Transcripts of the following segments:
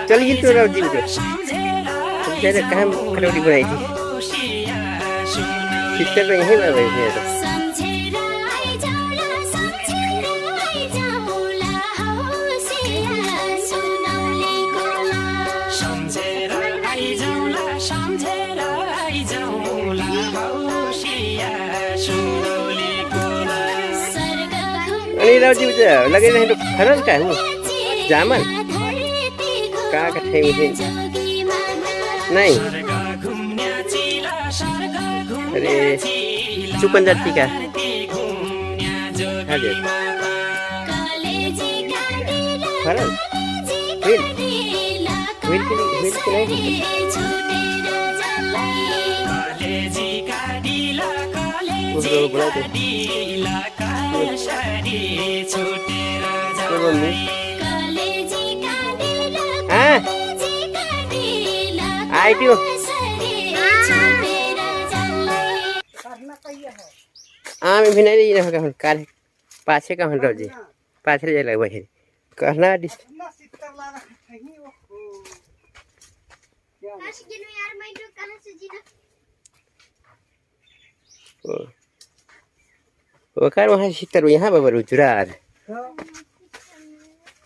चलिए तो राव जी को जरा कहाँ खड़ौड़ी बनाई थी सिस्टर तो यहीं पर बैठी है तो अनि राव जी लगे नहीं तो खरल का हूँ जामन कहाँ का थे मुझे नहीं अरे चुकंदर टीका हाँ जी खरल फिर के नहीं उसको बुला दो हाँ आई क्यों मैं भी नहीं रही ना कार पाछे का हंड्रो जी पाछे जाए लग भाई करना डिस वो कार वहाँ सितर यहाँ बाबा रुजुरार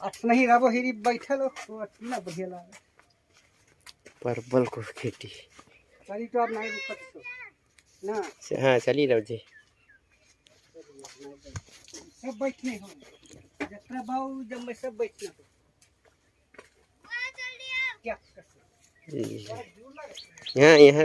नहीं राबो हिरी बैठल हो ना बढ़िया लागे परवल को खेती चली तो आप नहीं रुकत ना हाँ चली राव जी सब बैठने हो जत्रा बाऊ जब मैं सब बैठना हो क्या यहाँ यहाँ